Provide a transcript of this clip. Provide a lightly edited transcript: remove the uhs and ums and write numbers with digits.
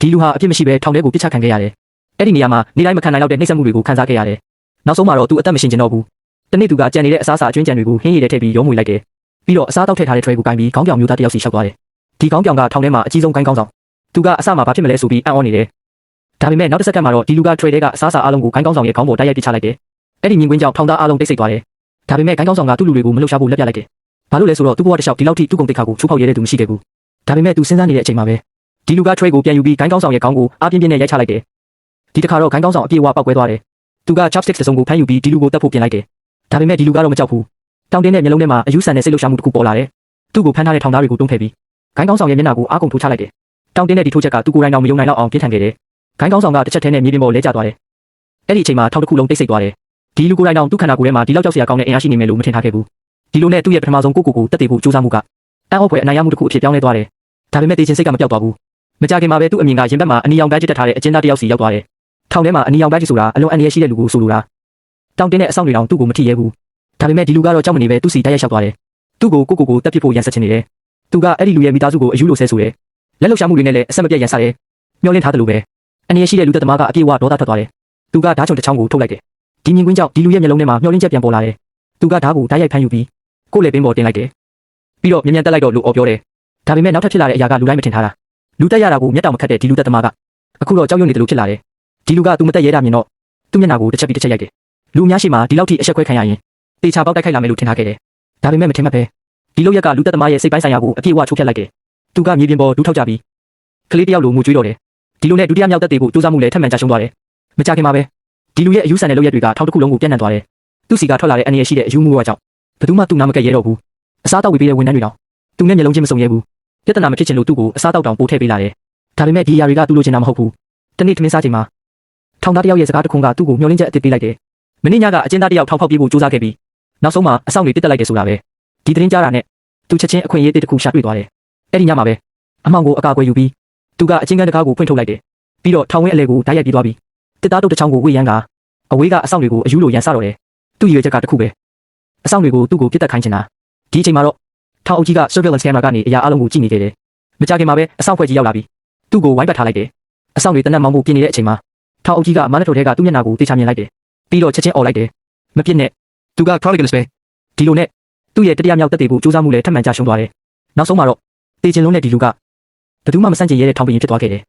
ဒီလူဟာအပြစ်မရှိဘဲထောင်ထဲကိုပစ်ချခံခဲ့ရတယ်အဲ့ဒီနေရာမှာနေတိုင်းမခံနိုင်တော့တဲ့နှိမ့်ဆက်မှုတွေကိုခံစားခဲ့ရတယ်နောက်ဆုံးမှာတော့သူအသက်မရှင်ကျင်တော့ဘူးတနေ့သူကကြံနေတဲ့အစားအစာအကျွင်းကြံတွေကိုဟင်းရည်ထဲထည့်ပြီးရောမွေလိုက်တယ်ပြီးတော့အစားတောက်ထည့်ထားတဲ့ tray ကိုကင်ပြီးခေါင်းပြောင်မျိုးသားတစ်ယောက်စီရှောက်သွားတယ်ဒီခေါင်းပြောင်ကထောင်ထဲမှာအကြီးဆုံးကိုင်းကောင်းဆောင်သူကအစမှာဘာဖြစ်မလဲဆိုပြီးအံ့ဩနေတယ်ဒါပေမဲ့နောက်တစ်စက္ကန့်မှာတော့ဒီလူက tray ထဲကအစားအစာအလုံးကိုကိုင်းကောင်းဆောင်ရဲ့ခေါင်းပေါ်တိုက်ရိုက်ပစ်ချလိုက်တယ်အဲ့ဒီမြင်ကွင်းကြောင့်ထောင်သားအလုံးတိတ်ဆိတ်သွားတယ်ဒါပေမဲ့ကိုင်းကောင်းဆောင်ကသူ့လူတွေကိုမလှုပ်ရှားဖို့လက်ပြလိုက်တယ်ဘာလို့လဲဆိုတော့သူ့ဘဝတစ်လျှောက်ဒီလောက်ထိသူ့ကုန်တိတ်ခါကိုချိုးဖောက်ရတဲ့သူမရှိခဲ့ဘူးဒါပေမဲ့သူစဉ်းစားနေတဲ့အချိန်မှာပဲဒီလူက tray ကိုပြန်ယူပြီးကိုင်းကောင်းဆောင်ရဲ့ခေါင်းကိုအားပြင်းပြင်းနဲ့ရိုက်ချလိုက်တယ်ဒီတစ်ခါတော့ကိုင်းကောင်းဆောင်အပြေအဝပောက်ကွဲသွားတယ်သူက chopstick တစ်စုံကိုဖမ်းယူပြီးဒီလူကိုတက်ဖို့ပြင်လိုက်တယ်ဒါပေမဲ့ဒီလူကတော့မကြောက်ဘူးတောင်တင်းတဲ့မျက်လုံးထဲမှာအယူဆန်တဲ့စိတ်လှုပ်ရှားမှုတစ်ခုပေါ်လာတယ်သူ့ကိုဖမ်းထားတဲ့ထောင်သားတွေကိုတွန်းဖယ်ပြီးဂိုင်းကောင်းဆောင်ရဲ့မျက်နှာကိုအားကုန်ထိုးချလိုက်တယ်တောင်တင်းတဲ့ဒီထိုးချက်ကသူကိုယ်တိုင်တော့မယုံနိုင်တော့အောင်ပြင်းထန်ခဲ့တယ်ဂိုင်းကောင်းဆောင်ကတစ်ချက်ထဲနဲ့မြေပြင်ပေါ်လဲကျသွားတယ်အဲ့ဒီအချိန်မှာထောင်တစ်ခုလုံးတိတ်ဆိတ်သွားတယ်ဒီလူကိုယ်တိုင်တော့သူ့ခန္ဓာကိုယ်ထဲမှာဒီလောက်ကြောက်စရာကောင်းတဲ့အင်အားရှိနေမယ်လို့မထင်ထားခဲ့ဘူးဒီလိုနဲ့သူ့ရဲ့ပထမဆုံးကိုတက်တည်ဖို့ကြိုးစားမှုကအံ့ဩဖွယ်အနိုင်ရမှုတစ်ခုအဖြစ်ပြောင်းလဲသွားတယ်ဒါပေမဲ့တေချင်စိတ်ကမပြောက်သွားဘူးမကြခင်မှာပဲသူ့အမြင်ကရင်ဘက်မှာအနီရောင်ဘက်တက်ထားတဲ့အကျဉ်းသားတစ်ယောက်စီရောက်သွားတယ်ထောင်ထဲမှာအနီရောင်ဘက်ဆိုတာအလွန်အန္တရာယ်ရှိတဲ့လူကိုဆိုလိုတာတောင်တင်းတဲ့အဆောင်တွေတောင်သူ့ကိုမထိရဲဘူးဒါပေမဲ့ဒီလူကတော့ကြောက်မနေပဲသူ့စီတိုက်ရိုက်လျှောက်သွားတယ်သူ့ကိုတက်ပစ်ဖို့ရန်ဆက်ချင်နေတယ်သူကအဲ့ဒီလူရဲ့မိသားစုကိုအယူလို့ဆဲဆိုတယ်လက်လှုပ်ရှားမှုတွေနဲ့လည်းအဆက်မပြတ်ရန်ဆက်တယ်မျောလင့်ထားတယ်လို့ပဲအန္တရာယ်ရှိတဲ့လူသက်သမားကအပြေအဝဒေါသထွက်သွားတယ်သူကဓားချုံတစ်ချောင်းကိုထုတ်လိုက်တယ်ဒီမြင်ကွင်းကြောင့်ဒီလူရဲ့မျက်လုံးထဲမှာမျောလင့်ချက်ပြန်ပေါ်လာတယ်သူကဓားကိုဓာတ်ရိုက်ဖမ်းယူပြီးကိုယ်လေပင်ပေါ်တင်လိုက်တယ်ပြီးတော့မြန်မြန်တက်လိုက်တော့လို့ပြောတယ်ဒါပေမဲ့နောက်ထပ်ဖြစ်လာတဲ့အရာကလူတိုင်းမထင်ထားတာလူတက်ရတာကိုမျက်တောင်မခတ်တဲ့ဒီလူသက်သမားကအခုတော့ကြောက်ရွံ့နေတယ်လို့ဖြစ်လာတယ်ဒီလူကသူမတက်ရဲတာမြင်တော့သူ့မျက်နှာကိုတစ်ချက်ရိုက်တယ်လူအများရှိမှဒီလောက်ထိအဆက်ခွဲခံရရင်တေချာပေါက်တိုက်ခိုက်လာမယ်လို့ထင်ထားခဲ့တယ်ဒါပေမဲ့မထင်မှတ်ပဲဒီလိုရက်ကလူသက်သမားရဲ့စိတ်ပိုင်းဆိုင်ရာကိုအပြည့်အဝချိုးဖျက်လိုက်တယ်သူကမြေပြင်ပေါ်ဒူးထောက်ကြပြီးကလေးတယောက်လိုငိုကြွေးတော့တယ်ဒီလိုနဲ့ဒုတိယမြောက်သက်တွေကိုစူးစမ်းမှုလည်းထပ်မံကြရှုံးသွားတယ်မကြခင်မှာပဲဒီလူရဲ့အယူဆန်တဲ့လုပ်ရက်တွေကထောက်တစ်ခုလုံးကိုပြန့်နှံ့သွားတယ်သူ့စီကထွက်လာတဲ့အန္တရာယ်ရှိတဲ့အယူမှုဝါကြောင့်ဘယ်သူမှသူ့နာမကဲရဲတော့ဘူးအစားတောက်ဝေးပေးတဲ့ဝန်ထမ်းတွေတောင်သူနဲ့မျက်လုံးချင်းမစုံရဲဘူးပြဿနာမဖြစ်ချင်လို့သူ့ကိုအစားတောက်တောင်ပို့ထည့်ပေးလာတယ်ဒါပေမဲ့ဒီအရာတွေကသူ့လိုချင်တာမဟုတ်ဘူးတနေ့ထမင်းစားချိန်မှာထောင်သားတယောက်ရဲ့စကားတစ်ခွန်းကသူ့ကိုမျှော်လင့်ချက်အသစ်ပေးလိုက်တယ်မင်းညကအကျဉ်းသားတယောက်ထောင်ဖောက်ပြေးဖို့ကြိုးစားခဲ့ပြီးနောက်ဆုံးမှာအဆောင်တွေတစ်တက်လိုက်တယ်ဆိုတာပဲဒီသတင်းကြားတာနဲ့သူချက်ချင်းအခွင့်အရေးတစ်ခုရှာတွေ့သွားတယ်အဲ့ဒီညမှာပဲအမောင်ကိုအကာအကွယ်ယူပြီးသူကအချင်းကန်းတကားကိုဖွင့်ထုတ်လိုက်တယ်ပြီးတော့ထောင်ဝင်းအလဲကိုဓာတ်ရိုက်ပြီးသွားပြီးတစ်သားတုတ်တစ်ချောင်းကိုဝေ့ရမ်းကအဝေးကအဆောင်တွေကိုအယူလိုရန်စတော့တယ်သူ့ရွေချက်ကတစ်ခုပဲအဆောင်တွေကိုသူ့ကိုပြစ်တက်ခိုင်းချင်တာဒီအချိန်မှာတော့ထောင်အုပ်ကြီးက surveillance camera ကနေအရာအလုံးကိုကြည့်နေခဲ့တယ်မကြခင်မှာပဲအဆောင်ဖွဲ့ကြီးရောက်လာပြီးသူ့ကိုဝိုင်းပတ်ထားလိုက်တယ်အဆောင်တွေတနက်မောင်းဖို့ပြင်နေတဲ့အချိန်မှာထောင်အုပ်ကြီးကမန်းတော်ထဲကသူ့မျက်နှာကိုတေချာမြင်လိုက်တယ်ပြီးတော့ချက်ချင်းអော်လိုက်တယ်မပြစ်နဲ့သူက Prodigalus ပဲဒီလိုနဲ့သူ့ရဲ့တတိယမြောက်သက်တွေကိုစူးစမ်းမှုလည်းထပ်မံကြရှုံးသွားတယ်နောက်ဆုံးမှာတော့တေချင်လုံးနဲ့ဒီလူကဘယ်သူမှမဆန့်ကျင်ရဲတဲ့ထောင်ပင်ဖြစ်သွားခဲ့တယ်